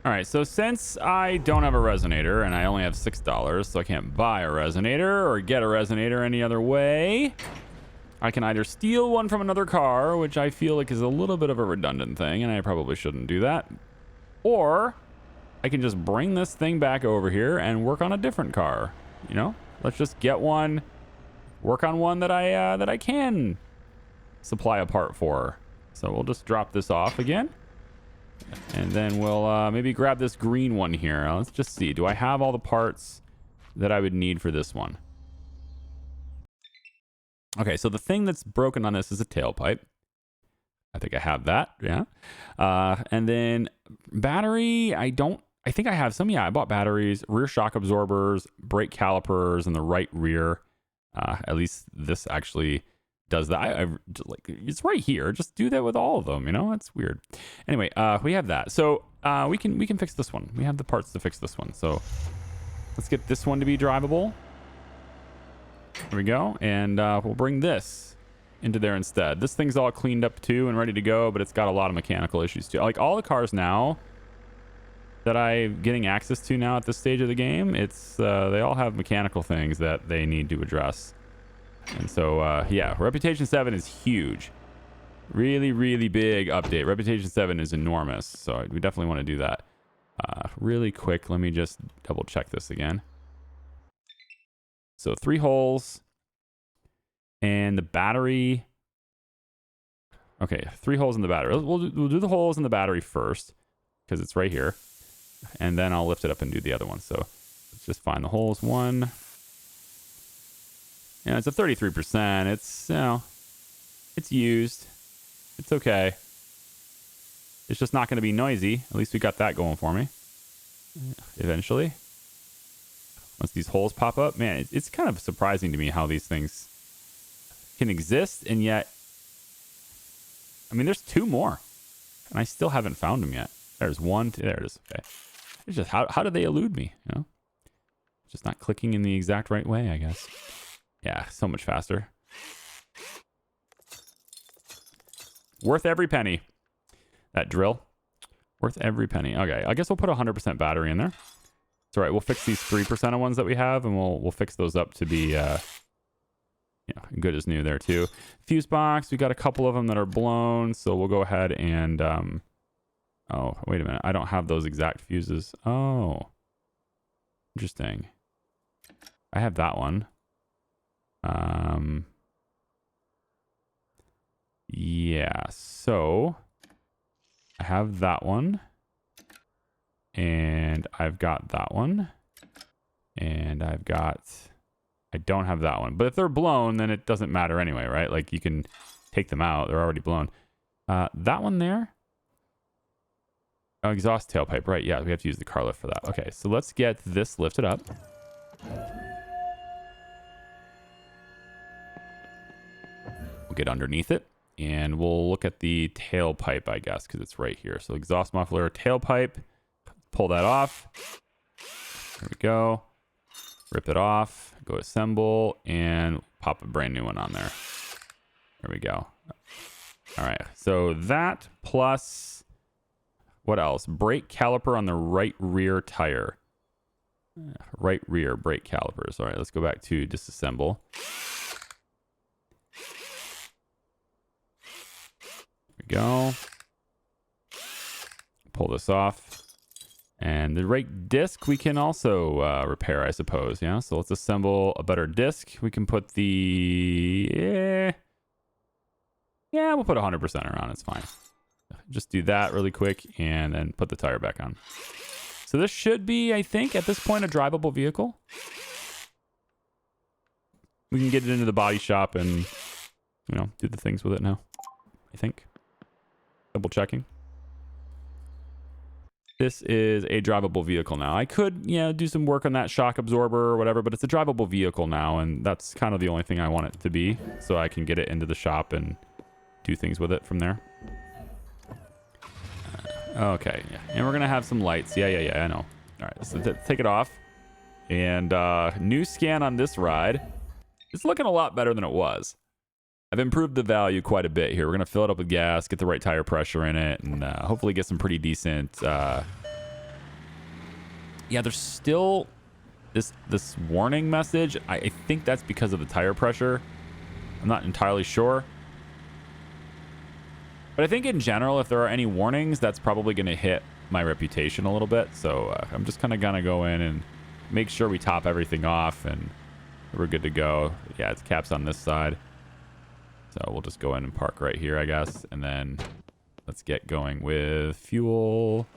All right, so since I don't have a resonator and I only have $6, so I can't buy a resonator or get a resonator any other way, I can either steal one from another car, which I feel like is a little bit of a redundant thing, and I probably shouldn't do that, or I can just bring this thing back over here and work on a different car. You know, let's just get one, work on one that I can supply a part for. So we'll just drop this off again. And then we'll maybe grab this green one here. Let's just see. Do I have all the parts that I would need for this one? Okay, so the thing that's broken on this is a tailpipe. I think I have that, yeah. And then battery, I think I have some. Yeah, I bought batteries, rear shock absorbers, brake calipers, and the right rear. At least this actually does that. I like, it's right here. Just do that with all of them. You know, that's weird. Anyway, we have that. So we can fix this one. We have the parts to fix this one. So let's get this one to be drivable. There we go. And we'll bring this into there instead. This thing's all cleaned up too and ready to go, but it's got a lot of mechanical issues too. Like all the cars now that I'm getting access to now at this stage of the game, it's they all have mechanical things that they need to address. And so, yeah, Reputation 7 is huge. Really, really big update. Reputation 7 is enormous, so we definitely want to do that. Really quick, let me just double check this again. So 3 holes. And the battery... Okay, 3 holes in the battery. We'll do the holes in the battery first, because it's right here. And then I'll lift it up and do the other one. So let's just find the holes. 1... Yeah, it's a 33%. It's, you know, it's used. It's okay. It's just not going to be noisy. At least we got that going for me. Eventually. Once these holes pop up, man, it's kind of surprising to me how these things can exist, and yet, I mean, there's 2 more, and I still haven't found them yet. There's 1, 2, there it is. Okay. It's just, how did they elude me, you know? Just not clicking in the exact right way, I guess. Yeah, so much faster. Worth every penny. That drill. Worth every penny. Okay, I guess we'll put 100% battery in there. It's all right. We'll fix these 3% of ones that we have, and we'll fix those up to be good as new there too. Fuse box. We got a couple of them that are blown, so we'll go ahead and oh, wait a minute. I don't have those exact fuses. Oh, interesting. I have that one. Yeah, so I have that one, and I've got that one, and I don't have that one, but if they're blown, then it doesn't matter anyway, right? Like, you can take them out. They're already blown. That one there. Oh, exhaust tailpipe, right? Yeah, we have to use the car lift for that. Okay, so let's get this lifted up. We'll get underneath it, and we'll look at the tailpipe, I guess, because it's right here. So exhaust muffler, tailpipe, pull that off. There we go. Rip it off, go assemble, and pop a brand new one on there. There we go. All right, so that plus, what else? Brake caliper on the right rear tire. Right rear brake calipers. All right, let's go back to disassemble. Go. Pull this off. And the right disc we can also repair, I suppose. Yeah, so let's assemble a better disc. We can put the... Yeah, we'll put 100% on. It's fine. Just do that really quick and then put the tire back on. So this should be, I think, at this point, a drivable vehicle. We can get it into the body shop and, do the things with it now, I think. Double checking. This is a drivable vehicle now. I could, do some work on that shock absorber or whatever, but it's a drivable vehicle now, and that's kind of the only thing I want it to be, so I can get it into the shop and do things with it from there. Okay, yeah. And we're going to have some lights. Yeah, I know. All right, so take it off. And new scan on this ride. It's looking a lot better than it was. I've improved the value quite a bit here. We're going to fill it up with gas, get the right tire pressure in it, and hopefully get some pretty decent Yeah, there's still this warning message. I think that's because of the tire pressure. I'm not entirely sure. But I think in general, if there are any warnings, that's probably going to hit my reputation a little bit. So I'm just kind of going to go in and make sure we top everything off and we're good to go. Yeah, it's caps on this side. So we'll just go in and park right here, I guess. And then let's get going with fuel.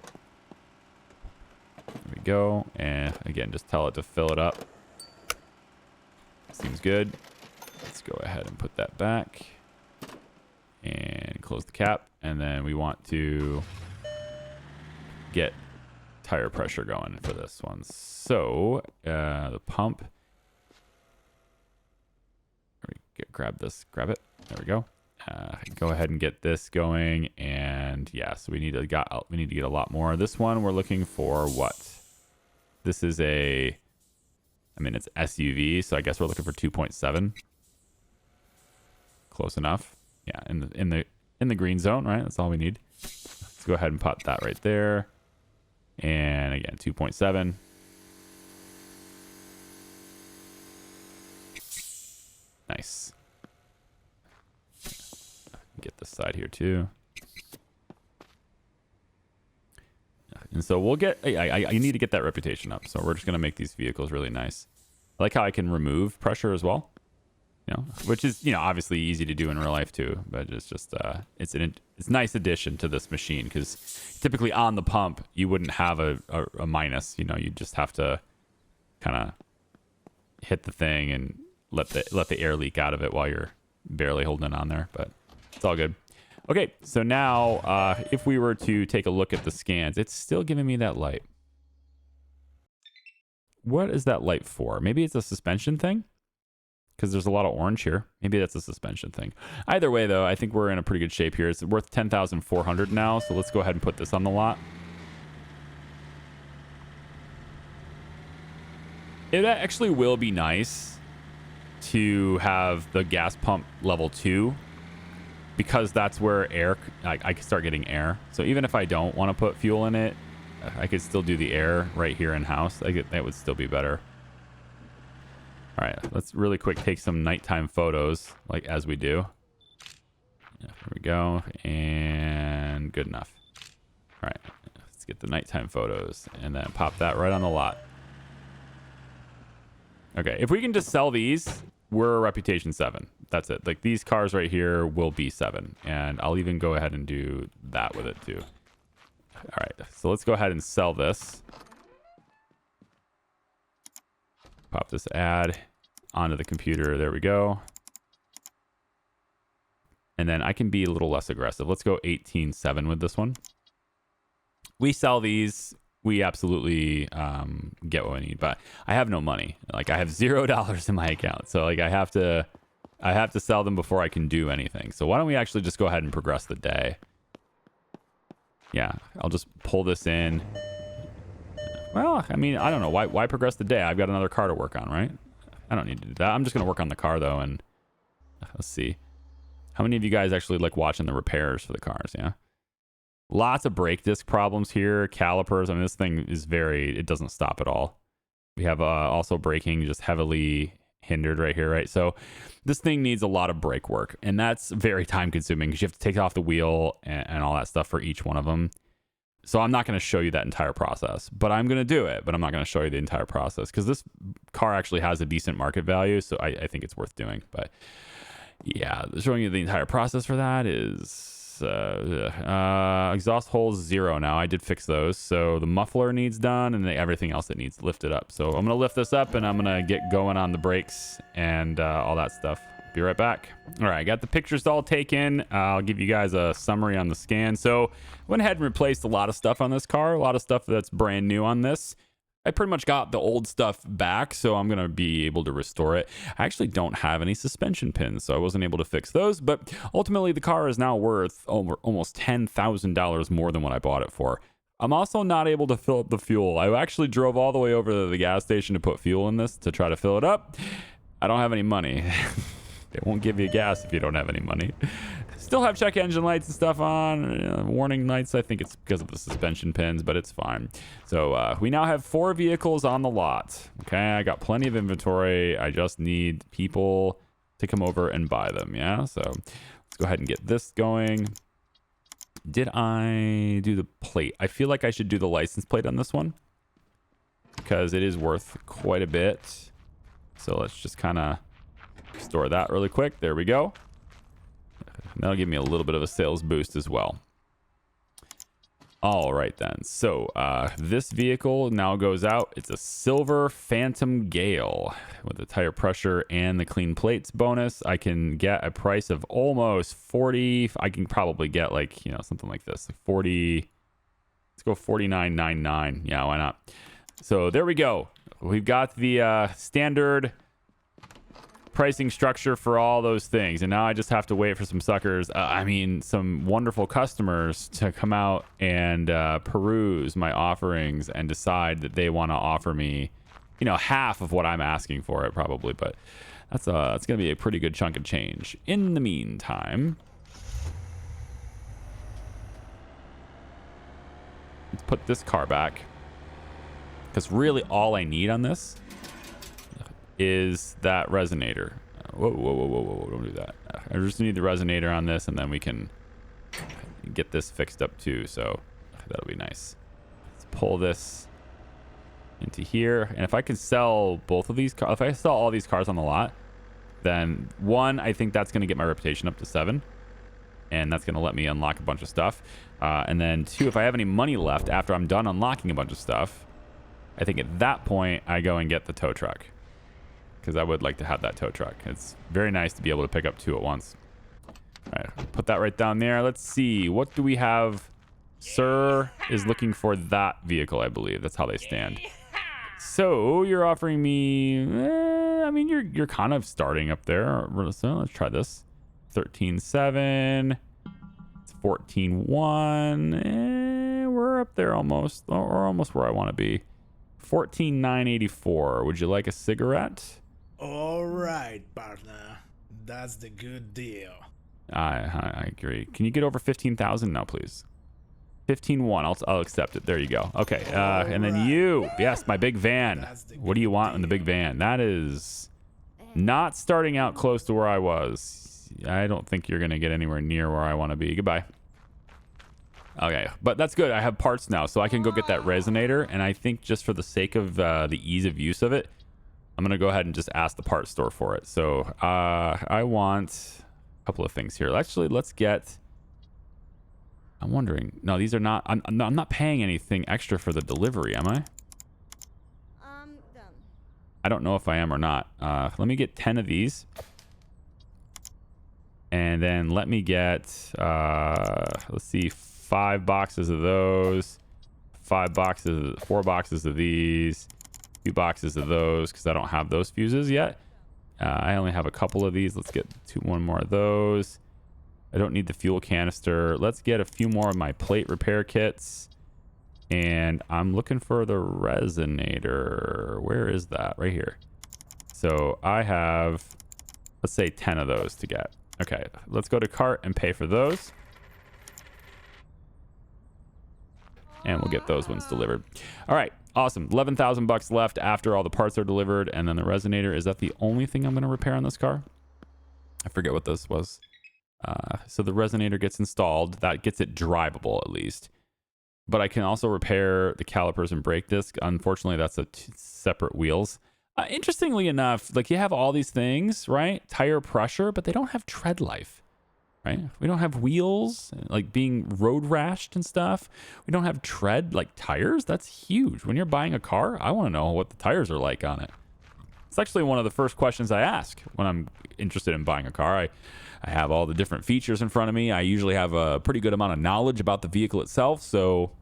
There we go. And again, just tell it to fill it up. Seems good. Let's go ahead and put that back. And close the cap. And then we want to get tire pressure going for this one. So the pump. Grab this. Grab it. There we go. Go ahead and get this going. And yeah, so we need to get a lot more. This one we're looking for what? This is it's SUV, so I guess we're looking for 2.7. Close enough. Yeah, in the green zone, right? That's all we need. Let's go ahead and pop that right there. And again, 2.7. Nice. Get this side here too. And so we'll get, I need to get that reputation up. So we're just going to make these vehicles really nice. I like how I can remove pressure as well. Which is, obviously easy to do in real life too. But it's just, it's a nice addition to this machine because typically on the pump, you wouldn't have a minus. You just have to kind of hit the thing and let the air leak out of it while you're barely holding it on there. But it's all good. Okay, so now if we were to take a look at the scans, it's still giving me that light. What is that light for? Maybe it's a suspension thing? Because there's a lot of orange here. Maybe that's a suspension thing. Either way, though, I think we're in a pretty good shape here. It's worth $10,400 now, so let's go ahead and put this on the lot. It actually will be nice to have the gas pump level 2 because that's where air, I can start getting air. So even if I don't want to put fuel in it, I could still do the air right here in house. That would still be better. All right, let's really quick take some nighttime photos, like as we do. Yeah, there we go, and good enough. All right, let's get the nighttime photos, and then pop that right on the lot. Okay, if we can just sell these, we're a reputation 7. That's it. Like these cars right here will be 7, and I'll even go ahead and do that with it too. All right, so let's go ahead and sell this. Pop this ad onto the computer. There we go. And then I can be a little less aggressive. Let's go 18.7 with this one. We sell these. We absolutely get what we need, but I have no money. Like I have $0 in my account. So like I have to sell them before I can do anything. So why don't we actually just go ahead and progress the day? Yeah, I'll just pull this in. Well, I mean, I don't know. Why progress the day? I've got another car to work on, right? I don't need to do that. I'm just going to work on the car, though, and let's see. How many of you guys actually like watching the repairs for the cars, yeah? Lots of brake disc problems here, calipers. I mean, this thing is it doesn't stop at all. We have also braking just heavily hindered right here, right? So this thing needs a lot of brake work, and that's very time-consuming because you have to take off the wheel and all that stuff for each one of them. So I'm not going to show you that entire process, but I'm going to do it. But I'm not going to show you the entire process because this car actually has a decent market value. So I think it's worth doing. But yeah, showing you the entire process for that is exhaust holes 0 now. I did fix those. So the muffler needs done and everything else that needs lifted up. So I'm going to lift this up and I'm going to get going on the brakes and all that stuff. Be right back. All right, I got the pictures all taken. I'll give you guys a summary on the scan. So went ahead and replaced a lot of stuff on this car, a lot of stuff that's brand new on this. I pretty much got the old stuff back, so I'm going to be able to restore it. I actually don't have any suspension pins, so I wasn't able to fix those. But ultimately, the car is now worth almost $10,000 more than what I bought it for. I'm also not able to fill up the fuel. I actually drove all the way over to the gas station to put fuel in this to try to fill it up. I don't have any money. They won't give you gas if you don't have any money. It's Still have check engine lights and stuff on. Warning lights. I think it's because of the suspension pins, but it's fine. So we now have 4 vehicles on the lot. Okay, I got plenty of inventory. I just need people to come over and buy them. Yeah, so let's go ahead and get this going. Did I do the plate? I feel like I should do the license plate on this one because it is worth quite a bit. So let's just kind of store that really quick. There we go. That'll give me a little bit of a sales boost as well. All right then. So this vehicle now goes out. It's a silver Phantom Gale with the tire pressure and the clean plates bonus. I can get a price of almost 40. I can probably get like, you know, something like this, 40. Let's go 49.99. Yeah, why not? So there we go. We've got the standard pricing structure for all those things, and now I just have to wait for some suckers, some wonderful customers to come out and peruse my offerings and decide that they want to offer me, you know, half of what I'm asking for it probably, but that's gonna be a pretty good chunk of change. In the meantime, let's put this car back, because really all I need on this is that resonator. Whoa, don't do that. I just need the resonator on this, and then we can get this fixed up too, so that'll be nice. Let's pull this into here, and if I can sell both of these cars, if I sell all these cars on the lot, then 1, I think that's going to get my reputation up to 7, and that's going to let me unlock a bunch of stuff, and then 2, if I have any money left after I'm done unlocking a bunch of stuff, I think at that point I go and get the tow truck, because I would like to have that tow truck. It's very nice to be able to pick up 2 at once. All right, put that right down there. Let's see, what do we have? Sir is looking for that vehicle, I believe. That's how they stand. So you're offering me, you're kind of starting up there. So let's try this. 13.7. It's 14.1. We're up there almost, or almost where I want to be. 14.984. Would you like a cigarette? All right, partner. That's the good deal. I agree. Can you get over 15,000 now, please? 15.1. I'll accept it. There you go. Okay. And then you. Yes, my big van. What do you want in the big van? That is not starting out close to where I was. I don't think you're going to get anywhere near where I want to be. Goodbye. Okay, but that's good. I have parts now, so I can go get that resonator. And I think just for the sake of the ease of use of it, I'm going to go ahead and just ask the parts store for it. So I want a couple of things here. Actually, let's get... I'm wondering. No, these are not... I'm not paying anything extra for the delivery, am I? I don't know if I am or not. Let me get 10 of these. And then let me get... let's see... 5 boxes of those, 4 boxes of these, 2 boxes of those, because I don't have those fuses yet. I only have a couple of these. Let's get one more of those. I don't need the fuel canister. Let's get a few more of my plate repair kits. And I'm looking for the resonator. Where is that? Right here. So I have, let's say 10 of those to get. Okay, let's go to cart and pay for those. And we'll get those ones delivered. All right, awesome. 11,000 bucks left after all the parts are delivered. And then the resonator, is that the only thing I'm going to repair on this car? I forget what this was. So the resonator gets installed. That gets it drivable at least. But I can also repair the calipers and brake disc. Unfortunately, that's separate wheels. Interestingly enough, like you have all these things, right? Tire pressure, but they don't have tread life. Right? We don't have wheels, like being road rashed and stuff. We don't have tread, like tires. That's huge. When you're buying a car, I want to know what the tires are like on it. It's actually one of the first questions I ask when I'm interested in buying a car. I have all the different features in front of me. I usually have a pretty good amount of knowledge about the vehicle itself, so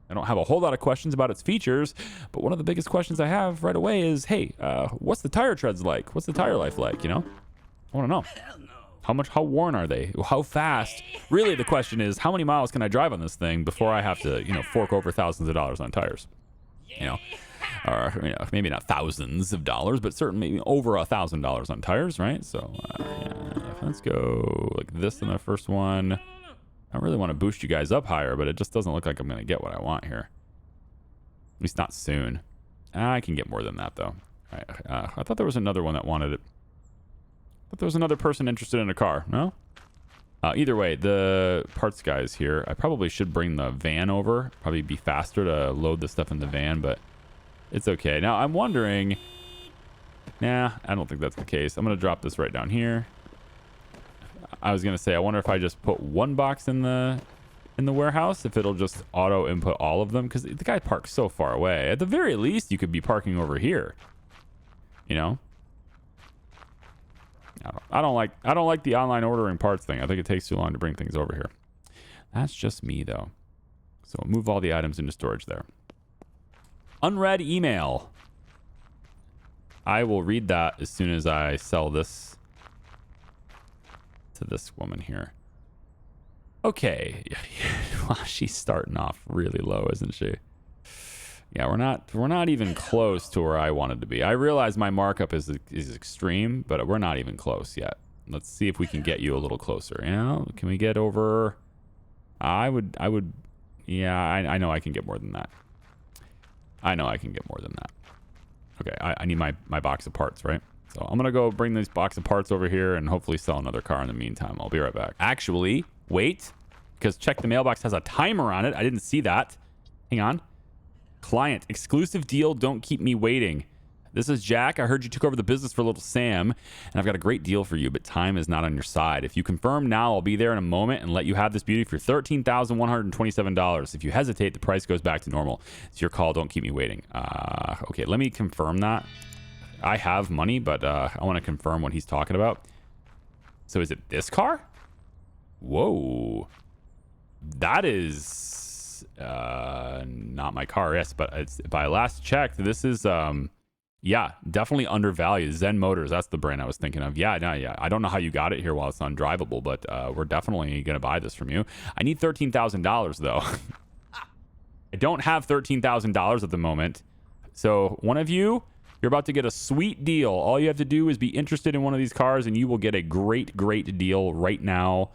I don't have a whole lot of questions about its features. But one of the biggest questions I have right away is, hey, what's the tire treads like? What's the tire life like? You know, I want to know. Hell no. How worn are they? How fast? Really, the question is, how many miles can I drive on this thing before I have to, fork over thousands of dollars on tires? Or maybe not thousands of dollars, but certainly over $1,000 on tires, right? So Let's go like this in the first one. I really want to boost you guys up higher, but it just doesn't look like I'm going to get what I want here. At least not soon. I can get more than that, though. All right, I thought there was another one that wanted it. I thought there was another person interested in a car. No? Either way, the parts guys here. I probably should bring the van over. Probably be faster to load the stuff in the van, but it's okay. Now, I'm wondering... Nah, I don't think that's the case. I'm going to drop this right down here. I was going to say, I wonder if I just put one box in the warehouse, if it'll just auto input all of them, because the guy parks so far away. At the very least, you could be parking over here. You know? I don't like the online ordering parts thing. I think it takes too long to bring things over here. That's just me, though. So move all the items into storage there. Unread email. I will read that as soon as I sell this to this woman here. Okay. Well, she's starting off really low, isn't she? Yeah, we're not even close to where I wanted to be. I realize my markup is extreme, but we're not even close yet. Let's see if we can get you a little closer. You know, can we get over? I would. Yeah, I know I can get more than that. I know I can get more than that. Okay, I need my box of parts, right? So I'm gonna go bring this box of parts over here and hopefully sell another car in the meantime. I'll be right back. Actually, wait, because check the mailbox has a timer on it. I didn't see that. Hang on. Client, exclusive deal, don't keep me waiting. This is Jack. I heard you took over the business for little Sam, and I've got a great deal for you, but time is not on your side. If you confirm now, I'll be there in a moment and let you have this beauty for $13,127. If you hesitate, the price goes back to normal. It's your call. Don't keep me waiting. Okay, let me confirm that. I have money, but I want to confirm what he's talking about. So is it this car? Whoa. That is... not my car, yes, but it's, by last checked, this is yeah, definitely undervalued. Zen Motors, that's the brand I was thinking of. Yeah, I don't know how you got it here while it's undrivable, but we're definitely gonna buy this from you. I need $13,000 though. I don't have $13,000 at the moment, so one of you, you're about to get a sweet deal. All you have to do is be interested in one of these cars and you will get a great deal right now.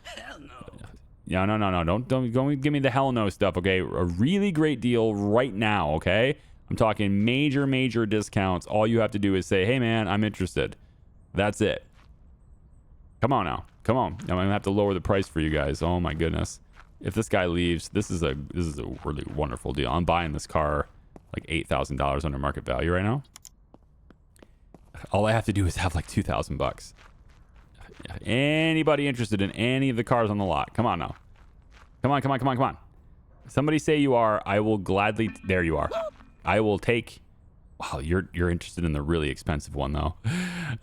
Yeah, no. Don't give me the hell no stuff, okay? A really great deal right now, okay? I'm talking major discounts. All you have to do is say, hey, man, I'm interested. That's it. Come on now. Come on. I'm going to have to lower the price for you guys. Oh, my goodness. If this guy leaves, this is a really wonderful deal. I'm buying this car like $8,000 under market value right now. All I have to do is have like $2,000. Anybody interested in any of the cars on the lot? Come on now. Come on. Somebody say you are. I will gladly... There you are. I will take... Wow, you're interested in the really expensive one, though.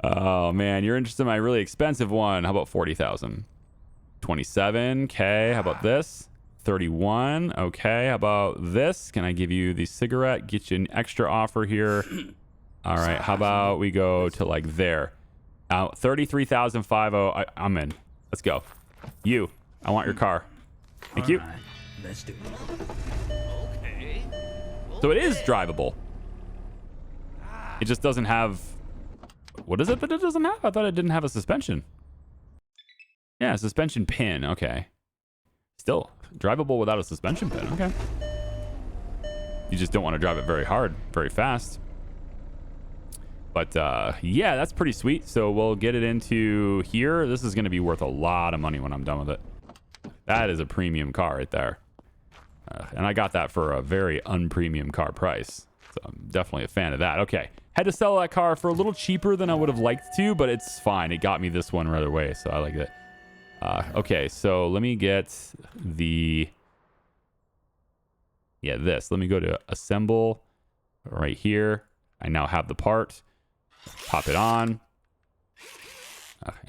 Oh, man. You're interested in my really expensive one. How about 40,000? 27. Okay. How about this? 31. Okay. How about this? Can I give you the cigarette? Get you an extra offer here. All right. How about we go to like there? 33,550. I'm in. Let's go. You. I want your car. Thank you. Alright, let's do it. Okay. So it is drivable. It just doesn't have... What is it that it doesn't have? I thought it didn't have a suspension. Yeah, suspension pin. Okay. Still, drivable without a suspension pin. Okay. You just don't want to drive it very hard, very fast. But yeah, that's pretty sweet. So we'll get it into here. This is going to be worth a lot of money when I'm done with it. That is a premium car right there. And I got that for a very unpremium car price. So I'm definitely a fan of that. Okay. Had to sell that car for a little cheaper than I would have liked to, but it's fine. It got me this one right away, so I like it. Okay, so let me get the... Yeah, this. Let me go to assemble right here. I now have the part. Pop it on.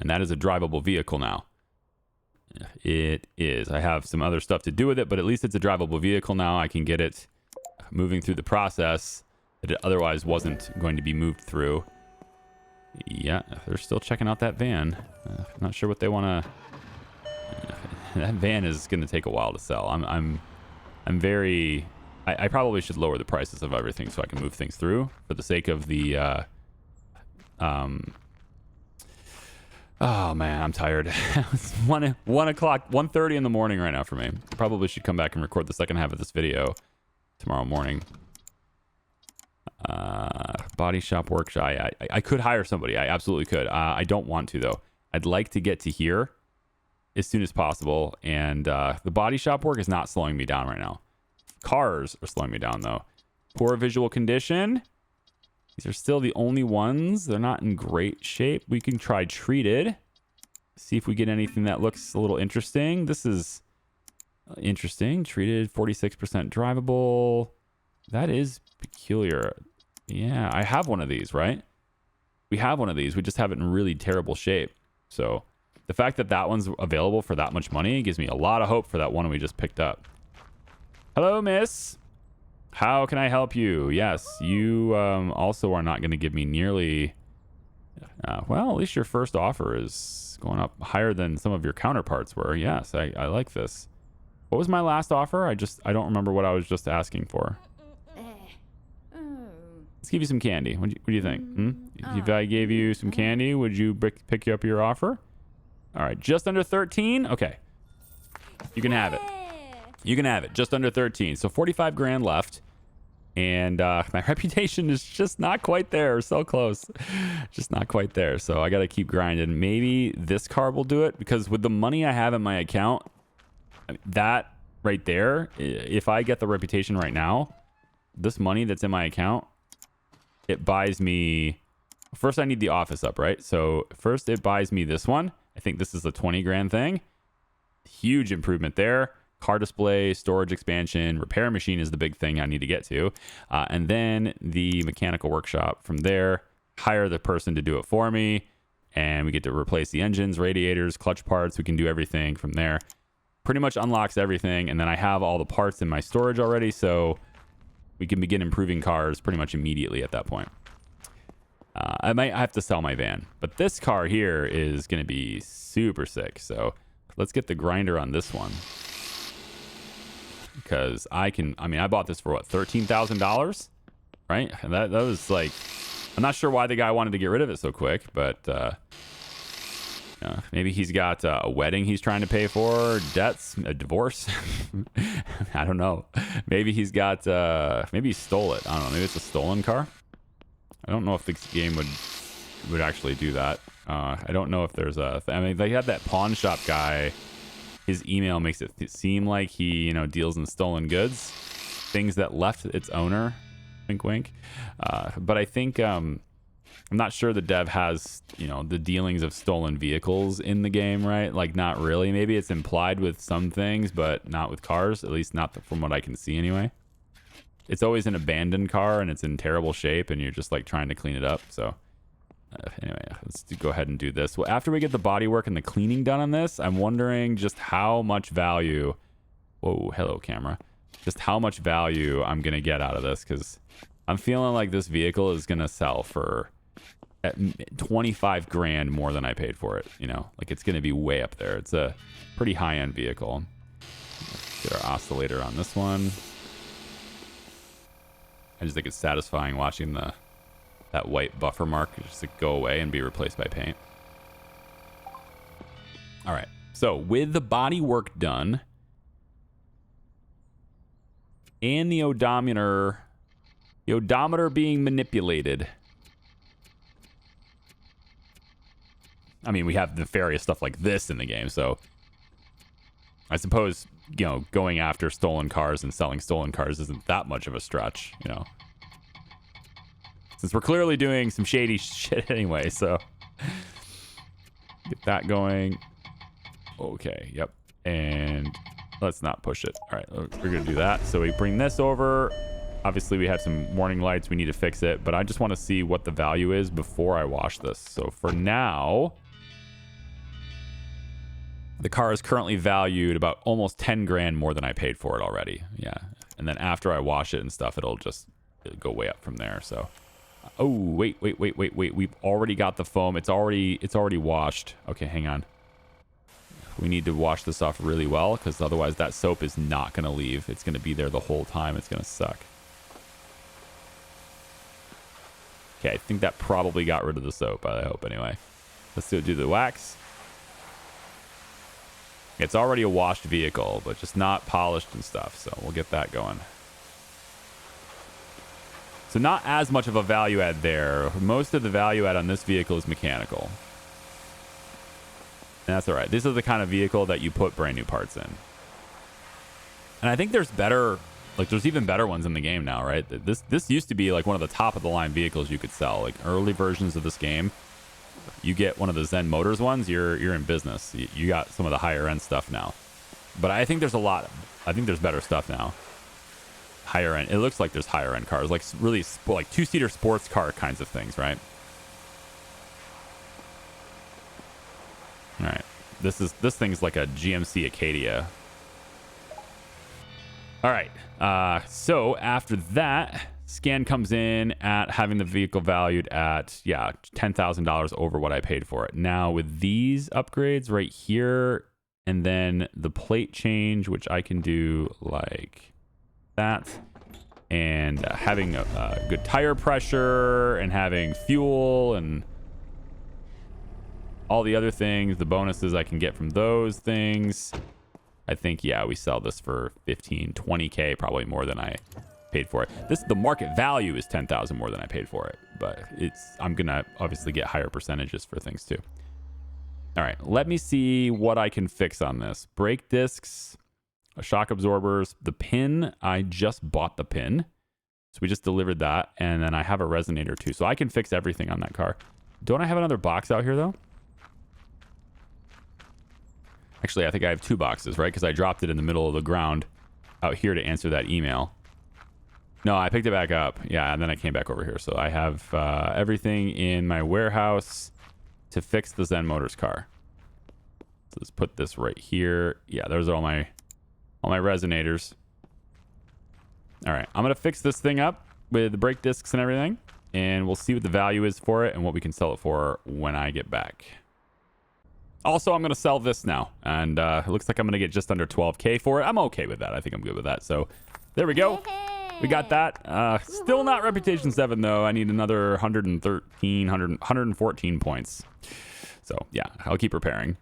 And that is a drivable vehicle now. It is. I have some other stuff to do with it, but at least it's a drivable vehicle now. I can get it moving through the process that it otherwise wasn't going to be moved through. Yeah, they're still checking out that van. Not sure what they want to... That van is going to take a while to sell. I'm very... I probably should lower the prices of everything so I can move things through for the sake of the Oh man, I'm tired. It's 1 o'clock, 1:30 in the morning right now for me. Probably should come back and record the second half of this video tomorrow morning. Body shop workshop. I could hire somebody. I absolutely could. I don't want to though. I'd like to get to here as soon as possible. And the body shop work is not slowing me down right now. Cars are slowing me down though. Poor visual condition. These are still the only ones. They're not in great shape. We can try treated. See if we get anything that looks a little interesting. This is interesting. Treated, 46% drivable. That is peculiar. Yeah, I have one of these, right? We have one of these. We just have it in really terrible shape. So the fact that that one's available for that much money gives me a lot of hope for that one we just picked up. Hello, miss. How can I help you? Yes, you also are not going to give me nearly... well, at least your first offer is going up higher than some of your counterparts were. Yes, I like this. What was my last offer? I don't remember what I was just asking for. Let's give you some candy. What do you think? If I gave you some candy, would you pick you up your offer? All right, just under 13? Okay. You can have it. You can have it. Just under 13. So 45 grand left. And my reputation is just not quite there. So close. Just not quite there. So I got to keep grinding. Maybe this car will do it. Because with the money I have in my account, that right there, if I get the reputation right now, this money that's in my account, it buys me... First, I need the office up, right? So first, it buys me this one. I think this is the 20 grand thing. Huge improvement there. Car display, storage expansion, repair machine is the big thing I need to get to. And then the mechanical workshop from there. Hire the person to do it for me. And we get to replace the engines, radiators, clutch parts. We can do everything from there. Pretty much unlocks everything. And then I have all the parts in my storage already. So we can begin improving cars pretty much immediately at that point. I might have to sell my van. But this car here is going to be super sick. So let's get the grinder on this one. Because I bought this for what, $13,000, right? And that was like, I'm not sure why the guy wanted to get rid of it so quick, but maybe he's got a wedding he's trying to pay for, debts, a divorce. I don't know. Maybe he's got, maybe he stole it. I don't know. Maybe it's a stolen car. I don't know if the game would actually do that. I don't know if there's they had that pawn shop guy. His email makes it seem like he, deals in stolen goods, things that left its owner. Wink, wink. But I think I'm not sure the dev has, the dealings of stolen vehicles in the game, right? Like, not really. Maybe it's implied with some things, but not with cars. At least not from what I can see, anyway. It's always an abandoned car, and it's in terrible shape, and you're just like trying to clean it up. So. Anyway, let's go ahead and do this. Well, after we get the body work and the cleaning done on this, I'm wondering just how much value... Whoa, hello, camera. Just how much value I'm going to get out of this, because I'm feeling like this vehicle is going to sell for at 25 grand more than I paid for it. Like it's going to be way up there. It's a pretty high-end vehicle. Let's get our oscillator on this one. I just think it's satisfying watching that white buffer mark just to go away and be replaced by paint. All right. So with the body work done and the odometer being manipulated. I mean, we have nefarious stuff like this in the game. So I suppose, going after stolen cars and selling stolen cars isn't that much of a stretch, Since we're clearly doing some shady shit anyway, so get that going. Okay, yep. And let's not push it. All right, we're going to do that. So we bring this over. Obviously, we have some warning lights. We need to fix it, but I just want to see what the value is before I wash this. So for now, the car is currently valued about almost 10 grand more than I paid for it already. Yeah. And then after I wash it and stuff, it'll go way up from there, so... Oh, wait. We've already got the foam. It's already washed. Okay, hang on. We need to wash this off really well, because otherwise that soap is not going to leave. It's going to be there the whole time. It's going to suck. Okay, I think that probably got rid of the soap, I hope, anyway. Let's do the wax. It's already a washed vehicle, but just not polished and stuff. So we'll get that going. So not as much of a value add there. Most of the value add on this vehicle is mechanical. And that's all right. This is the kind of vehicle that you put brand new parts in. And I think there's better, like there's even better ones in the game now, right? This used to be like one of the top of the line vehicles you could sell. Like early versions of this game, you get one of the Zen Motors ones, you're in business. You got some of the higher end stuff now. But I think there's I think there's better stuff now. Higher end. It looks like there's higher end cars, like really like two-seater sports car kinds of things, right? All right. This thing's like a GMC Acadia. All right. So after that, scan comes in at having the vehicle valued at $10,000 over what I paid for it. Now with these upgrades right here, and then the plate change, which I can do like that, and having a good tire pressure, and having fuel, and all the other things, the bonuses I can get from those things. I think, yeah, we sell this for 15, 20K, probably more than I paid for it. The market value is 10,000 more than I paid for it, but I'm gonna obviously get higher percentages for things too. All right, let me see what I can fix on this. Brake discs, shock absorbers, the pin. I just bought the pin, so we just delivered that, and then I have a resonator too, so I can fix everything on that car. Don't I have another box out here though? Actually, I think I have 2 boxes, right? Because I dropped it in the middle of the ground out here to answer that email. No, I picked it back up. Yeah, and then I came back over here. So I have everything in my warehouse to fix the Zen Motors car. So let's put this right here. Yeah, those are all my resonators. All right, I'm going to fix this thing up with the brake discs and everything. And we'll see what the value is for it and what we can sell it for when I get back. Also, I'm going to sell this now, and it looks like I'm going to get just under 12K for it. I'm okay with that. I think I'm good with that. So there we go. We got that. Still not Reputation 7, though. I need another 114 points. So, yeah, I'll keep repairing.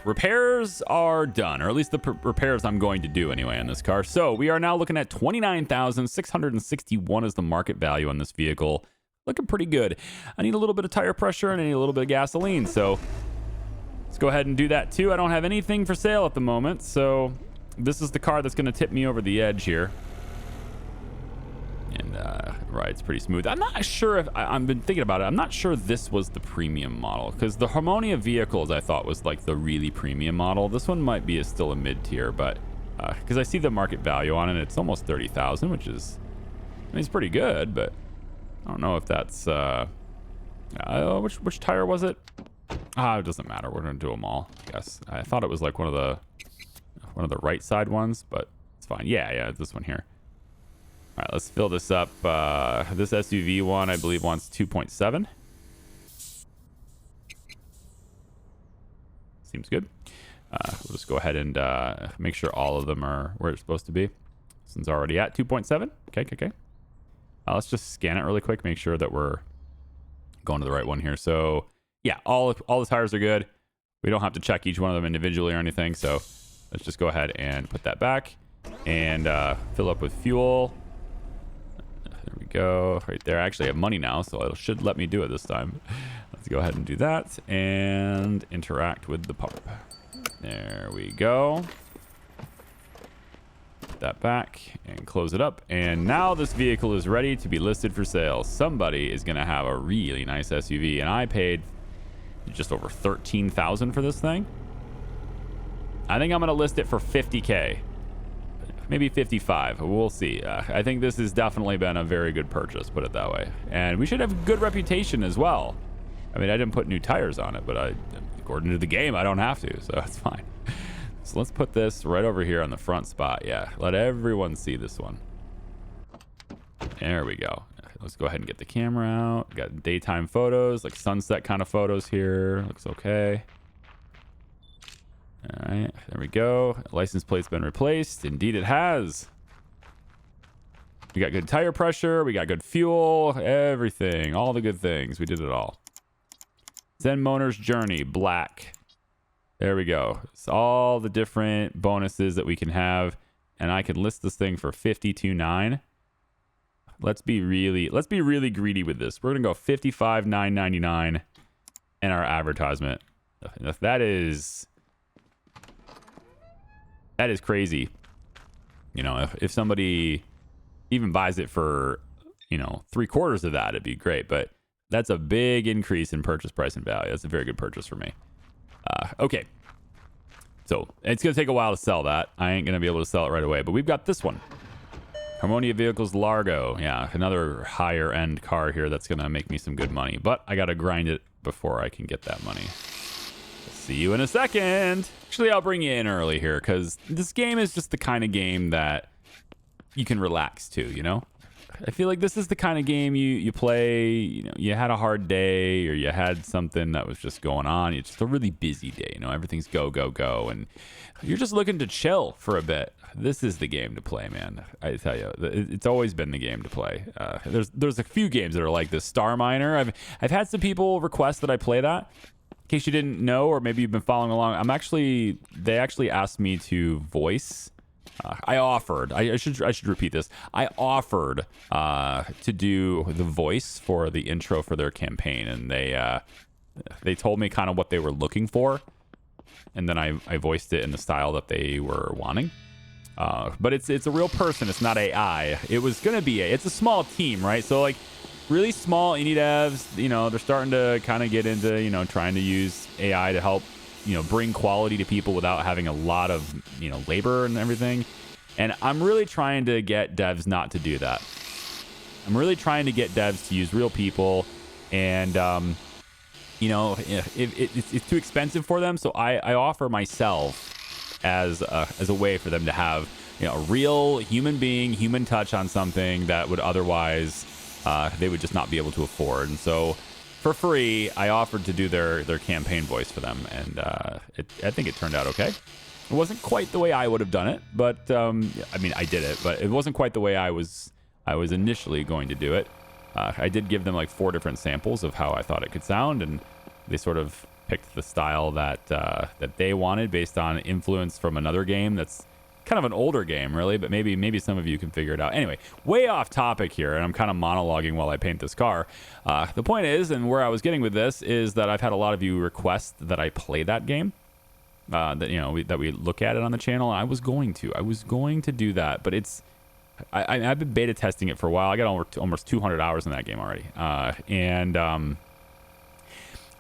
Repairs are done, or at least the repairs I'm going to do anyway on this car. So we are now looking at 29,661 is the market value on this vehicle. Looking pretty good. I need a little bit of tire pressure, and I need a little bit of gasoline, so let's go ahead and do that too. I don't have anything for sale at the moment, so this is the car that's going to tip me over the edge here. And ride's pretty smooth. I'm not sure if I've been thinking about it. I'm not sure this was the premium model, because the Harmonia vehicles I thought was like the really premium model. This one might be still a mid-tier, but because I see the market value on it, it's almost 30,000, which is, I mean, it's pretty good, but I don't know if that's which tire was it? It doesn't matter. We're gonna do them all, I guess. I thought it was like one of the right side ones, but it's fine. Yeah, this one here. All right, let's fill this up. This SUV one, I believe, wants 2.7. Seems good. We'll just go ahead and make sure all of them are where it's supposed to be. This one's already at 2.7. Okay. Let's just scan it really quick, make sure that we're going to the right one here. So yeah, all the tires are good. We don't have to check each one of them individually or anything. So let's just go ahead and put that back and fill up with fuel. There we go. Right there. I actually have money now, so it should let me do it this time. Let's go ahead and do that and interact with the pump. There we go. Put that back and close it up. And now this vehicle is ready to be listed for sale. Somebody is going to have a really nice SUV, and I paid just over 13,000 for this thing. I think I'm going to list it for 50K. Maybe 55. We'll see. I think this has definitely been a very good purchase, put it that way. And we should have a good reputation as well. I mean, I didn't put new tires on it, but according to the game, I don't have to, so that's fine. So let's put this right over here on the front spot. Yeah, let everyone see this one. There we go. Let's go ahead and get the camera out. Got daytime photos, like sunset kind of photos here. Looks okay. All right, there we go. License plate's been replaced. Indeed it has. We got good tire pressure. We got good fuel. Everything. All the good things. We did it all. Zen Moner's Journey, black. There we go. It's all the different bonuses that we can have. And I can list this thing for 52.9. Let's be really greedy with this. We're gonna go 55,999 in our advertisement. That is crazy. You know, if somebody even buys it for, you know, 3/4 of that, it'd be great. But that's a big increase in purchase price and value. That's a very good purchase for me. Okay. So it's going to take a while to sell that. I ain't going to be able to sell it right away. But we've got this one. Harmonia Vehicles Largo. Yeah, another higher end car here that's going to make me some good money. But I got to grind it before I can get that money. See you in a second. Actually, I'll bring you in early here because this game is just the kind of game that you can relax to, you know? I feel like this is the kind of game you play, you know, you had a hard day or you had something that was just going on. It's just a really busy day, you know, everything's go, go, go. And you're just looking to chill for a bit. This is the game to play, man. I tell you, it's always been the game to play. There's a few games that are like this. Star Miner. I've had some people request that I play that. In case you didn't know, or maybe you've been following along, they actually asked me to voice. I offered. I should repeat this. I offered to do the voice for the intro for their campaign, and they told me kind of what they were looking for, and then I voiced it in the style that they were wanting. But it's a real person. It's not AI. It was gonna be it's a small team, right? So like really small indie devs. You know, they're starting to kind of get into, you know, trying to use AI to help, you know, bring quality to people without having a lot of, you know, labor and everything. And I'm really trying to get devs not to do that. I'm really trying to get devs to use real people, and you know, it's too expensive for them. So I offer myself as a way for them to have, you know, a real human being, human touch on something that would otherwise they would just not be able to afford. And so for free, I offered to do their campaign voice for them, and I think it turned out okay. It wasn't quite the way I would have done it, but I mean, I did it, but it wasn't quite the way I was initially going to do it. I did give them like 4 different samples of how I thought it could sound, and they sort of picked the style that they wanted based on influence from another game that's kind of an older game, really, but maybe some of you can figure it out. Anyway, way off topic here, and I'm kind of monologuing while I paint this car. The point is, and where I was getting with this, is that I've had a lot of you request that I play that game, that, you know, that we look at it on the channel, and I was going to do that, but I've been beta testing it for a while. I got almost 200 hours in that game already, and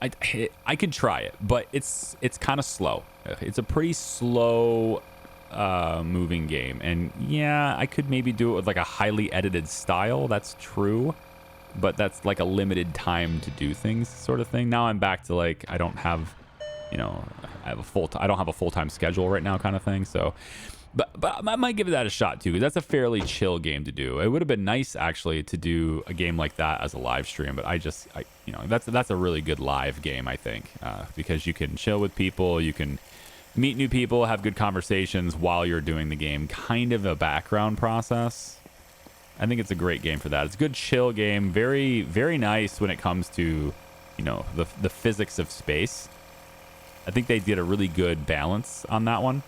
I could try it, but it's kind of slow. It's a pretty slow moving game, and yeah, I could maybe do it with like a highly edited style. That's true, but that's like a limited time to do things sort of thing. Now I'm back to like I don't have, you know, I don't have a full-time schedule right now kind of thing. So but I might give that a shot too, because that's a fairly chill game to do. It would have been nice actually to do a game like that as a live stream, but I you know, that's a really good live game, I think, because you can chill with people, you can meet new people, have good conversations while you're doing the game, kind of a background process. I think it's a great game for that. It's a good chill game, very, very nice when it comes to, you know, the physics of space. I think they did a really good balance on that one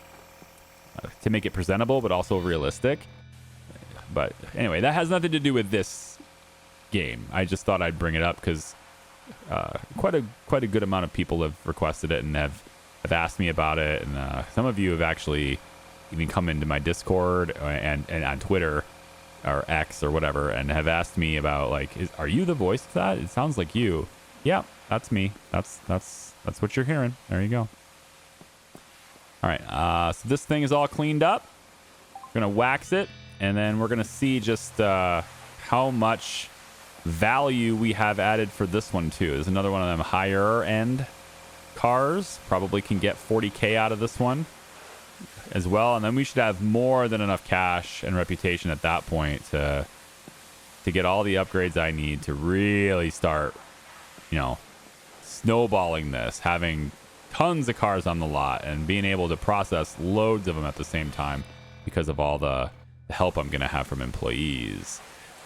to make it presentable, but also realistic. But anyway, that has nothing to do with this game. I just thought I'd bring it up because quite a good amount of people have requested it and have asked me about it, and some of you have actually even come into my Discord and on Twitter or X or whatever, and have asked me about like, are you the voice of that? It sounds like you. Yeah, that's me. That's what you're hearing. There you go. All right, so this thing is all cleaned up. We're gonna wax it, and then we're gonna see just how much value we have added for this one too. There's another one of them higher end cars. Probably can get 40K out of this one as well, and then we should have more than enough cash and reputation at that point to get all the upgrades I need to really start, you know, snowballing this, having tons of cars on the lot and being able to process loads of them at the same time because of all the help I'm going to have from employees.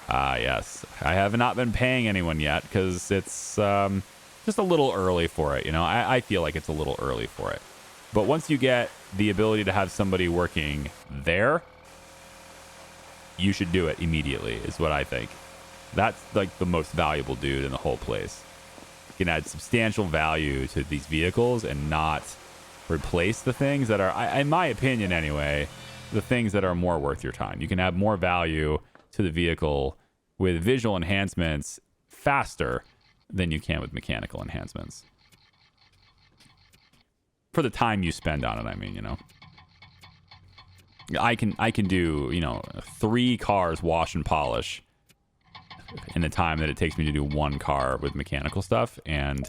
Yes, I have not been paying anyone yet because it's just a little early for it. You know, I feel like it's a little early for it. But once you get the ability to have somebody working there, you should do it immediately, is what I think. That's like the most valuable dude in the whole place. You can add substantial value to these vehicles and not replace the things that are, in my opinion anyway, the things that are more worth your time. You can add more value to the vehicle with visual enhancements faster than you can with mechanical enhancements. For the time you spend on it, I mean, you know. I can do, you know, 3 cars wash and polish in the time that it takes me to do 1 car with mechanical stuff, and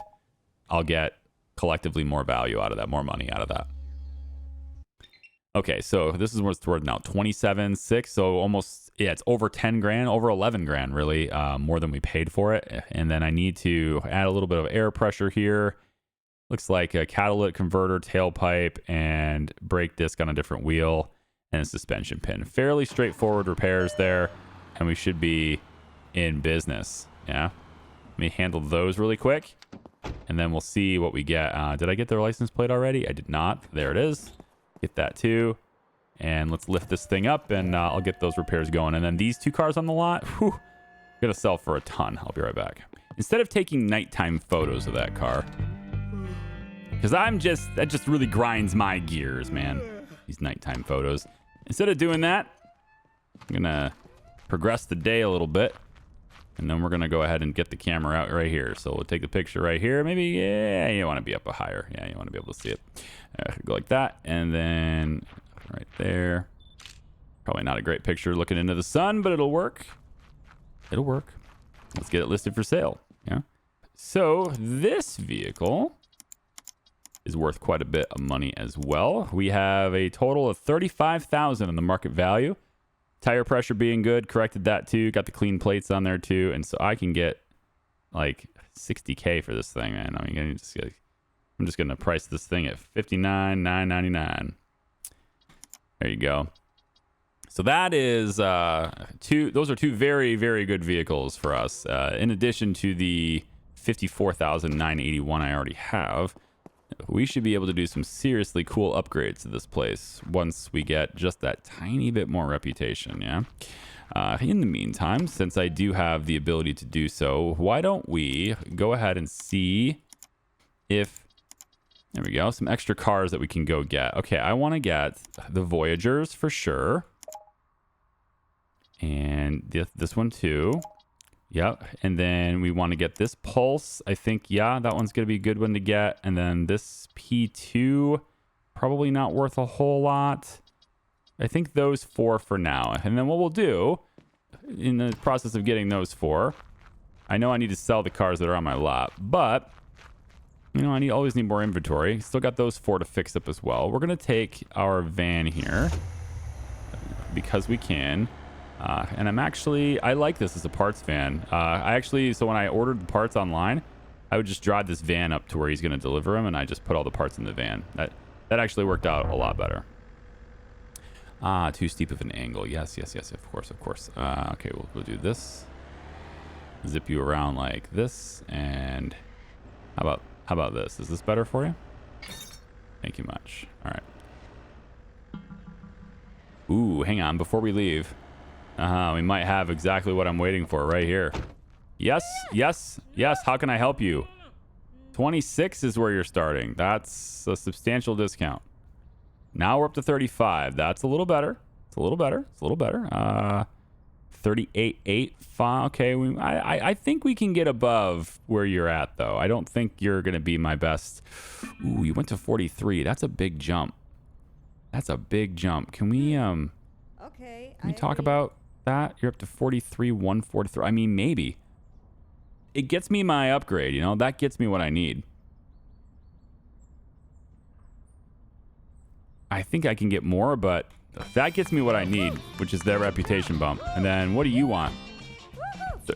I'll get collectively more value out of that, more money out of that. Okay, so this is what it's worth now, 27.6, so almost, yeah, it's over 10 grand, over 11 grand really, more than we paid for it. And then I need to add a little bit of air pressure here. Looks like a catalytic converter, tailpipe, and brake disc on a different wheel, and a suspension pin. Fairly straightforward repairs there, and we should be in business. Yeah, let me handle those really quick, and then we'll see what we get. Did I get their license plate already? I did not. There it is. Get that too, and let's lift this thing up, and I'll get those repairs going. And then these 2 cars on the lot, whew, gonna sell for a ton. I'll be right back. Instead of taking nighttime photos of that car, because that just really grinds my gears, man. These nighttime photos. Instead of doing that, I'm gonna progress the day a little bit, and then we're gonna go ahead and get the camera out right here. So we'll take the picture right here. Maybe, yeah, you want to be up higher. Yeah, you want to be able to see it. Go like that, and then right there. Probably not a great picture looking into the sun, but it'll work. It'll work. Let's get it listed for sale. Yeah. So this vehicle is worth quite a bit of money as well. We have a total of $35,000 in the market value. Tire pressure being good, corrected that too. Got the clean plates on there too, and so I can get like $60K for this thing, man. I mean, I'm just gonna price this thing at $59,999. There you go. So that is those are 2 very, very good vehicles for us. In addition to the $54,981 I already have. We should be able to do some seriously cool upgrades to this place once we get just that tiny bit more reputation, yeah? In the meantime, since I do have the ability to do so, why don't we go ahead and see if... There we go, some extra cars that we can go get. Okay, I want to get the Voyagers for sure. And this one too. Yep, and then we want to get this Pulse. I think, yeah, that one's going to be a good one to get. And then this P2, probably not worth a whole lot. I think those 4 for now. And then what we'll do, in the process of getting those 4, I know I need to sell the cars that are on my lot, but, you know, I always need more inventory. Still got those 4 to fix up as well. We're going to take our van here, because we can. And I like this as a parts van. So when I ordered the parts online, I would just drive this van up to where he's going to deliver them, and I just put all the parts in the van. That actually worked out a lot better. Too steep of an angle. Yes, of course. Okay, we'll do this. Zip you around like this, and how about this? Is this better for you? Thank you much. All right. Ooh, hang on, before we leave. We might have exactly what I'm waiting for right here. Yes. How can I help you? 26 is where you're starting. That's a substantial discount. Now we're up to 35. That's a little better. It's a little better. 38.8. Okay, I think we can get above where you're at, though. I don't think you're going to be my best. Ooh, you went to 43. That's a big jump. Can we Okay. Can we talk about that? You're up to 43, 143. I mean, maybe. It gets me my upgrade, you know? That gets me what I need. I think I can get more, but that gets me what I need, which is their reputation bump. And then what do you want?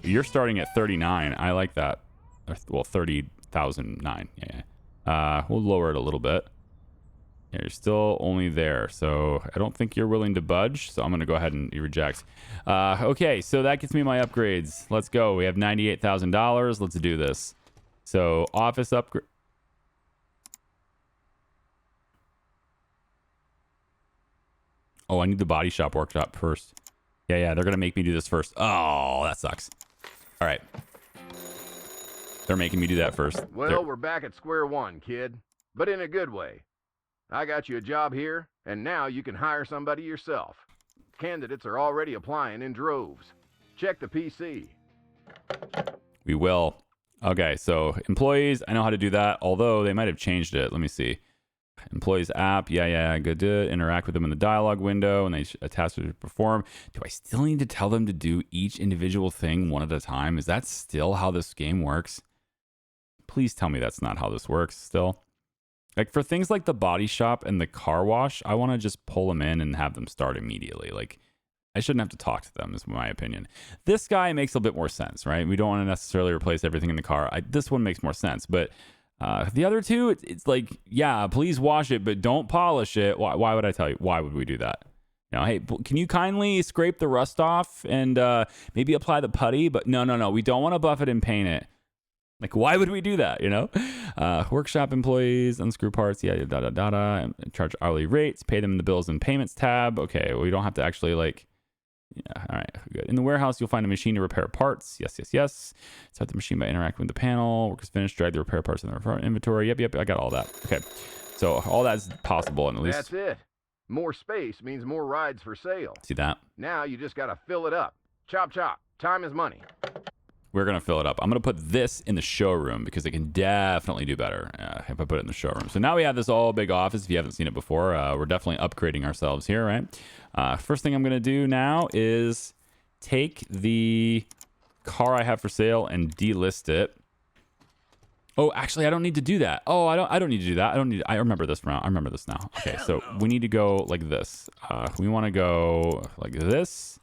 You're starting at 39. I like that. Well, 30,009. Yeah. We'll lower it a little bit. Yeah, you're still only there, so I don't think you're willing to budge, so I'm going to go ahead and reject. Okay, so that gets me my upgrades. Let's go. We have $98,000. Let's do this. So office upgrade. Oh, I need the body shop workshop first. Yeah, they're going to make me do this first. Oh, that sucks. All right. They're making me do that first. Well, we're back at square one, kid. But in a good way. I got you a job here, and now you can hire somebody yourself. Candidates are already applying in droves. Check the PC. We will. Okay, so employees, I know how to do that, although they might have changed it. Let me see. Employees app, yeah, good to interact with them in the dialogue window, and they a task to perform. Do I still need to tell them to do each individual thing one at a time? Is that still how this game works? Please tell me that's not how this works still. Like for things like the body shop and the car wash, I want to just pull them in and have them start immediately. Like I shouldn't have to talk to them, is my opinion. This guy makes a bit more sense, right? We don't want to necessarily replace everything in the car. This one makes more sense, but the other two, it's like, yeah, please wash it, but don't polish it. Why would I tell you? Why would we do that? You know, hey, can you kindly scrape the rust off and maybe apply the putty? But no, we don't want to buff it and paint it. Like, why would we do that? You know, workshop employees, unscrew parts, and charge hourly rates, pay them in the bills and payments tab. Okay, well, we don't have to actually like. Yeah, all right, good. In the warehouse, you'll find a machine to repair parts. Yes. Start the machine by interacting with the panel. Work is finished. Drag the repair parts in the inventory. Yep, I got all that. Okay, so all that's possible, and at least that's it. More space means more rides for sale. See that? Now you just gotta fill it up. Chop. Time is money. We're gonna fill it up. I'm gonna put this in the showroom because it can definitely do better if I put it in the showroom. So now we have this all big office. If you haven't seen it before, we're definitely upgrading ourselves here, right? First thing I'm gonna do now is take the car I have for sale and delist it. Oh, actually, I don't need to do that. Oh, I don't need to do that. I remember this now. I remember this now. Okay, so we need to go like this. We want to go like this.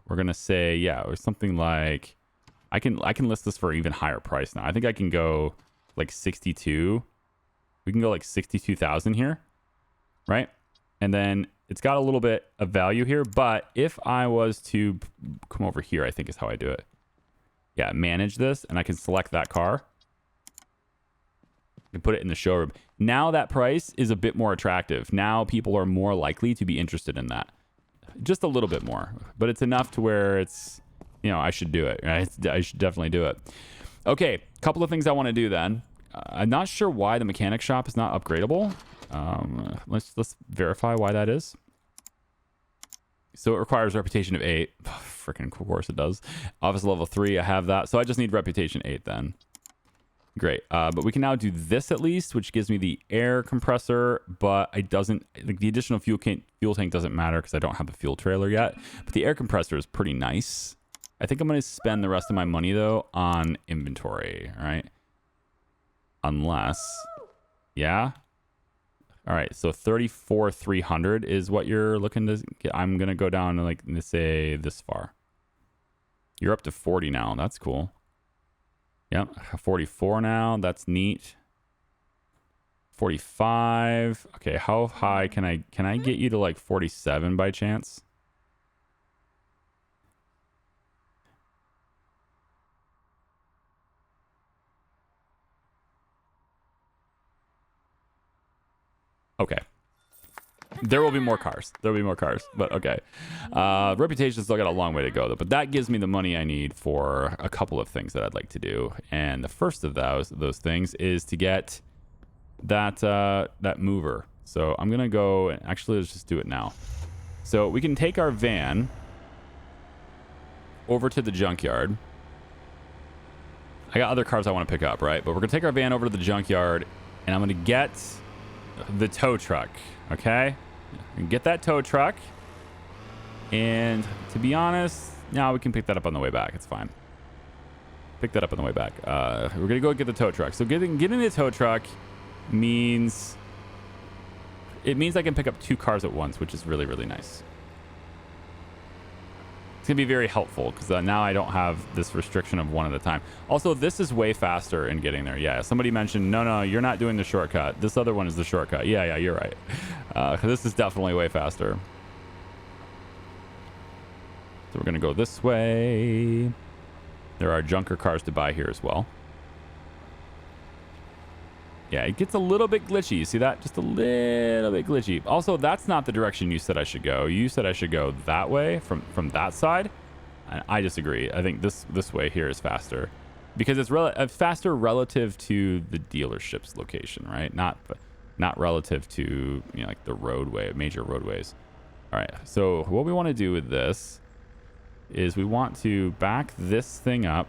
We're gonna say, yeah, or something like I can list this for an even higher price now. I think I can go like 62. We can go like 62,000 here, right? And then it's got a little bit of value here, but if I was to come over here, I think is how I do it. Yeah, manage this, and I can select that car and put it in the showroom. Now that price is a bit more attractive. Now people are more likely to be interested in that. Just a little bit more, but it's enough to where it's, you know, I should do it, right? I should definitely do it. Okay, couple of things I want to do then. I'm not sure why the mechanic shop is not upgradable. Let's verify why that is. So it requires reputation of 8. Freaking of course it does. Office level 3, I have that. So I just need reputation 8 then. Great. But we can now do this at least, which gives me the air compressor, but it doesn't, like the additional fuel tank doesn't matter because I don't have the fuel trailer yet. But the air compressor is pretty nice. I think I'm going to spend the rest of my money though on inventory, right? Unless, yeah. All right, so 34,300 is what you're looking to get. I'm going to go down to like, say this far. You're up to 40 now. That's cool. Yep, 44 now. That's neat. 45. Okay, how high can I get you to like 47 by chance? Okay. There will be more cars. There will be more cars, but okay. Reputation still got a long way to go, though. But that gives me the money I need for a couple of things that I'd like to do. And the first of those things is to get that that mover. So I'm gonna go. And actually, let's just do it now. So we can take our van over to the junkyard. I got other cars I want to pick up, right? But we're gonna take our van over to the junkyard, and I'm gonna get the tow truck. Okay, and get that tow truck, and to be honest, now we can pick that up on the way back. It's fine. Pick that up on the way back. We're gonna go get the tow truck. So getting the tow truck means I can pick up 2 cars at once, which is really, really nice. It's gonna be very helpful because now I don't have this restriction of 1 at a time. Also, this is way faster in getting there. Yeah, somebody mentioned, no, you're not doing the shortcut. This other one is the shortcut. Yeah, you're right. This is definitely way faster. So we're gonna go this way. There are junker cars to buy here as well. Yeah, it gets a little bit glitchy. You see that? Just a little bit glitchy. Also, that's not the direction you said I should go. You said I should go that way from that side. And I disagree. I think this way here is faster because it's faster relative to the dealership's location, right? Not relative to, you know, like the roadway, major roadways. All right. So what we want to do with this is we want to back this thing up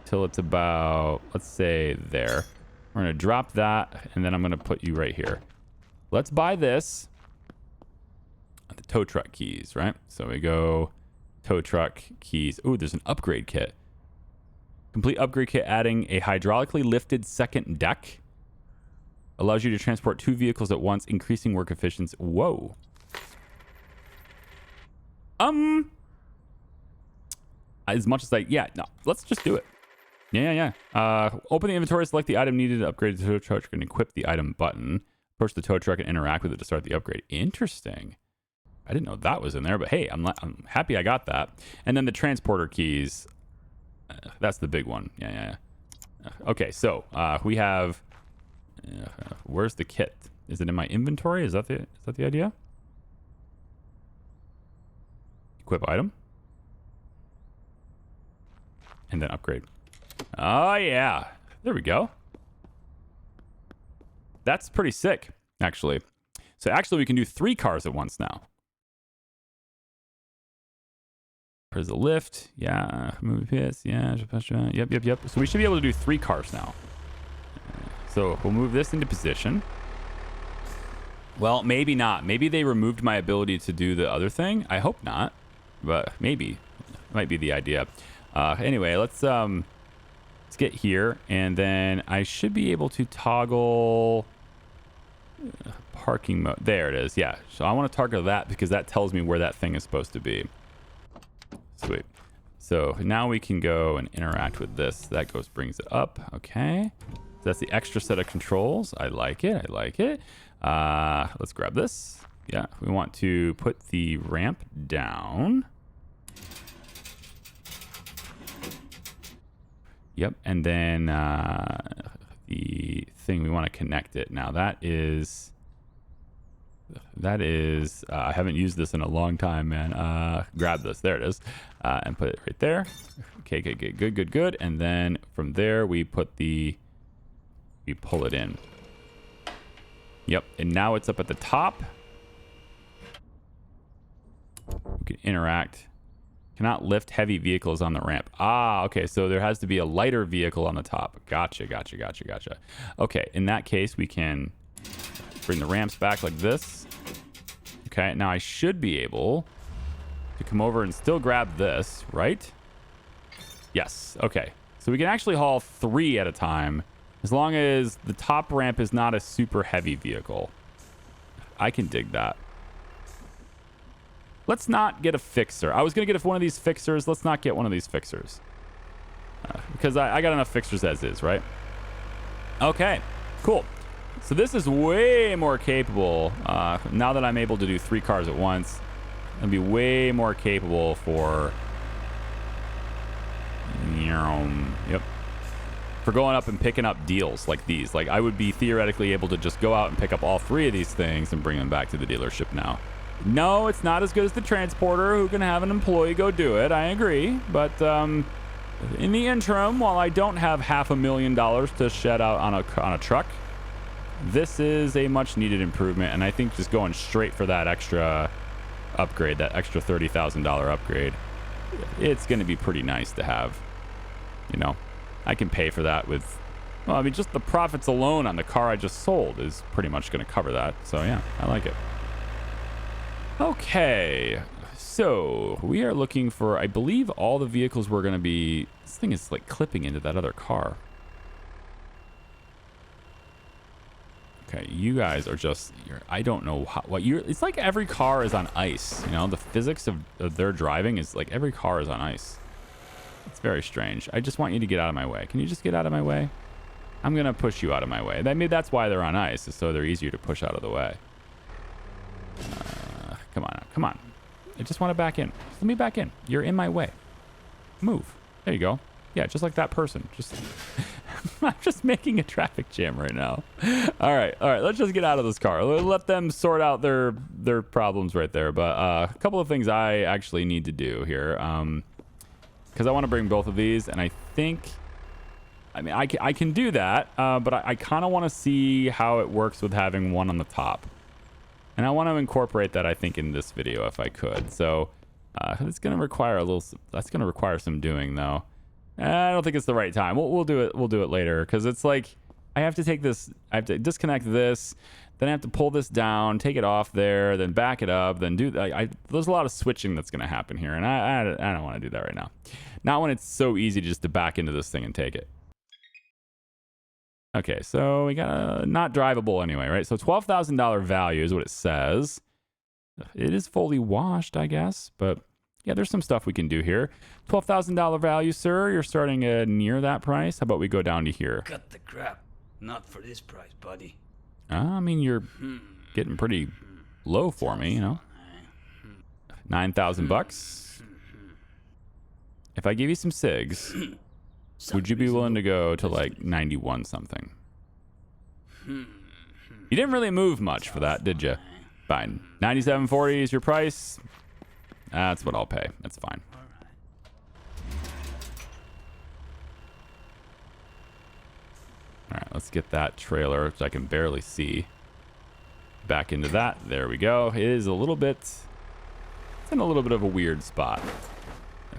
till it's about, let's say, there. We're going to drop that, and then I'm going to put you right here. Let's buy this. The tow truck keys, right? So we go tow truck keys. Ooh, there's an upgrade kit. Complete upgrade kit adding a hydraulically lifted second deck. Allows you to transport 2 vehicles at once, increasing work efficiency. Whoa. As much as no, let's just do it. Yeah. Open the inventory, select the item needed to upgrade the tow truck, and equip the item button. Push the tow truck and interact with it to start the upgrade. Interesting. I didn't know that was in there, but hey, I'm happy I got that. And then the transporter keys. That's the big one. Yeah. Okay, so we have. Where's the kit? Is it in my inventory? Is that the idea? Equip item. And then upgrade. Oh, yeah. There we go. That's pretty sick, actually. So actually, we can do 3 cars at once now. There's the lift. Yeah. Movie pits. Yeah. Yep. So we should be able to do 3 cars now. So we'll move this into position. Well, maybe not. Maybe they removed my ability to do the other thing. I hope not. But maybe. Might be the idea. Anyway, let's get here, and then I should be able to toggle parking mode. There it is. Yeah. So I want to target that because that tells me where that thing is supposed to be. Sweet. So now we can go and interact with this. That brings it up. Okay. So that's the extra set of controls. I like it. Let's grab this. Yeah. We want to put the ramp down. Yep, and then the thing we want to connect it. Now that is I haven't used this in a long time, man. Grab this, there it is, and put it right there. Okay, good. And then from there we pull it in. Yep, and now it's up at the top. We can interact. Cannot lift heavy vehicles on the ramp. Ah, okay. So there has to be a lighter vehicle on the top. Gotcha. Okay. In that case, we can bring the ramps back like this. Okay. Now I should be able to come over and still grab this, right? Yes. Okay. So we can actually haul 3 at a time as long as the top ramp is not a super heavy vehicle. I can dig that. Let's not get a fixer. I was going to get one of these fixers. Let's not get one of these fixers. Because I got enough fixers as is, right? Okay, cool. So this is way more capable. Now that I'm able to do 3 cars at once, it'll be way more capable for... Yep. For going up and picking up deals like these. Like, I would be theoretically able to just go out and pick up all 3 of these things and bring them back to the dealership now. No, it's not as good as the transporter who can have an employee go do it. I agree. But in the interim, while I don't have $500,000 to shed out on a truck, this is a much needed improvement. And I think just going straight for that extra upgrade, that extra $30,000 upgrade, it's going to be pretty nice to have. You know, I can pay for that with, well, I mean, just the profits alone on the car I just sold is pretty much going to cover that. So yeah, I like it. Okay, so we are looking for, I believe, all the vehicles we're going to be... This thing is like clipping into that other car. Okay, you guys are just... I don't know what you're... It's like every car is on ice, you know? The physics of their driving is like every car is on ice. It's very strange. I just want you to get out of my way. Can you just get out of my way? I'm going to push you out of my way. Maybe that's why they're on ice, is so they're easier to push out of the way. Come on. I just want to back in. Just let me back in. You're in my way. Move. There you go. Yeah, just like that person. Just I'm just making a traffic jam right now. All right. Let's just get out of this car. Let them sort out their problems right there. But a couple of things I actually need to do here, because I want to bring both of these, and I think, I mean, I can do that, but I kind of want to see how it works with having one on the top, and I want to incorporate that, I think, in this video if I could. So it's going to require that's going to require some doing though. I don't think it's the right time. We'll do it. We'll do it later, because it's like I have to take this. I have to disconnect this. Then I have to pull this down, take it off there, then back it up, then do that. There's a lot of switching that's going to happen here, and I don't want to do that right now. Not when it's so easy just to back into this thing and take it. Okay, so we got not drivable anyway, right? So $12,000 value is what it says. It is fully washed, I guess, but yeah, there's some stuff we can do here. $12,000 value, sir. You're starting near that price. How about we go down to here? Cut the crap. Not for this price, buddy. I mean, you're getting pretty low for me, you know. $9,000. If I give you some cigs, would you be willing to go to like 91 something? You didn't really move much for that, did you? Fine. 97.40 is your price. That's what I'll pay. That's fine. All right, let's get that trailer, which I can barely see, back into that. There we go. It is a little bit, it's in a little bit of a weird spot.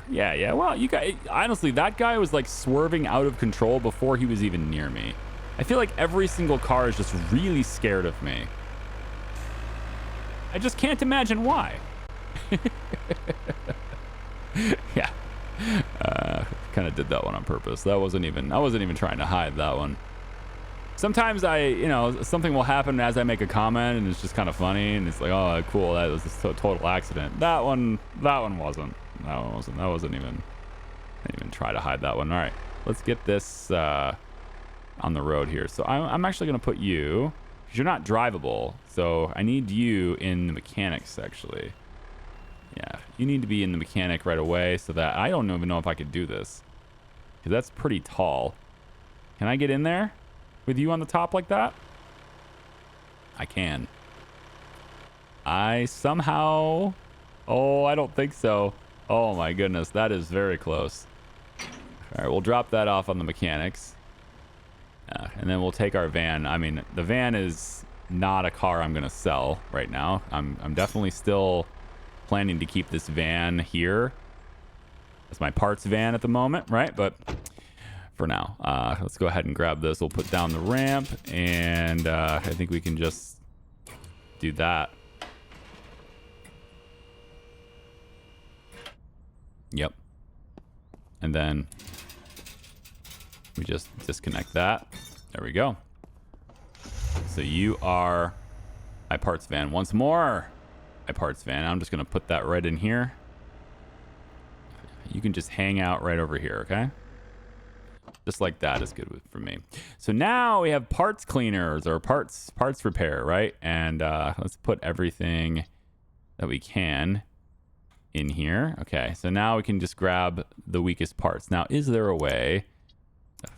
Yeah. Well, you guys, honestly, that guy was like swerving out of control before he was even near me. I feel like every single car is just really scared of me. I just can't imagine why. Yeah. Kind of did that one on purpose. I wasn't even trying to hide that one. Sometimes something will happen as I make a comment, and it's just kind of funny, and it's like, oh, cool, that was a total accident. That one wasn't. I wasn't even try to hide that one. All right, let's get this on the road here. So I'm actually gonna put you, because you're not drivable. So I need you in the mechanics actually. Yeah, you need to be in the mechanic right away, so that I don't even know if I could do this, because that's pretty tall. Can I get in there with you on the top like that? I can. I somehow... Oh, I don't think so. Oh my goodness, that is very close. All right, we'll drop that off on the mechanics. And then we'll take our van. I mean, the van is not a car I'm going to sell right now. I'm definitely still planning to keep this van here. It's my parts van at the moment, right? But for now, let's go ahead and grab this. We'll put down the ramp, and I think we can just do that. Yep. And then we just disconnect that. There we go. So you are my parts van. Once more, my parts van. I'm just going to put that right in here. You can just hang out right over here, okay? Just like that is good for me. So now we have parts cleaners, or parts repair, right? And let's put everything that we can in here. Okay, so now we can just grab the weakest parts. Now, is there a way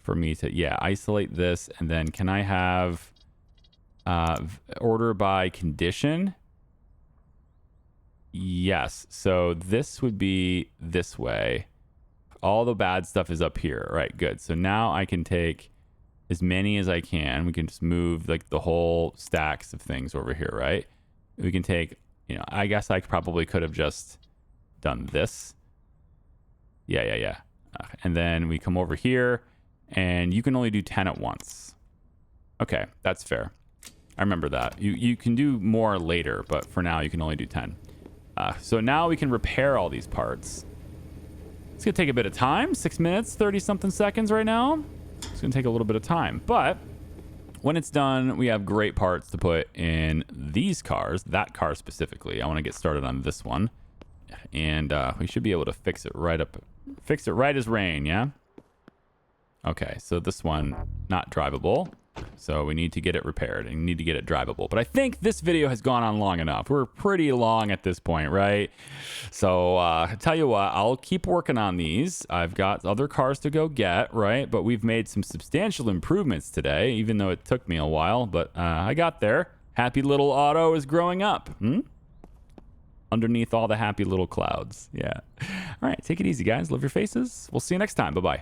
for me to, isolate this, and then can I have order by condition? Yes, so this would be this way. All the bad stuff is up here. Right, good. So now I can take as many as I can. We can just move like the whole stacks of things over here, right? We can take, I guess I probably could have just done this. Yeah. And then we come over here, and you can only do 10 at once. Okay, that's fair. I remember that. You can do more later, but for now you can only do 10. So now we can repair all these parts. It's gonna take a bit of time. 6 minutes, 30 something seconds right now. It's gonna take a little bit of time, but when it's done, we have great parts to put in these cars, that car specifically. I want to get started on this one, and we should be able to fix it right as rain. Yeah. Okay, so this one not drivable, So we need to get it repaired and need to get it drivable. But I think this video has gone on long enough. We're pretty long at this point, right? So tell you what, I'll keep working on these. I've got other cars to go get, right? But we've made some substantial improvements today, even though it took me a while. But I got there. Happy little auto is growing up. Underneath all the happy little clouds. Yeah. All right, take it easy, guys. Love your faces. We'll see you next time. Bye-bye.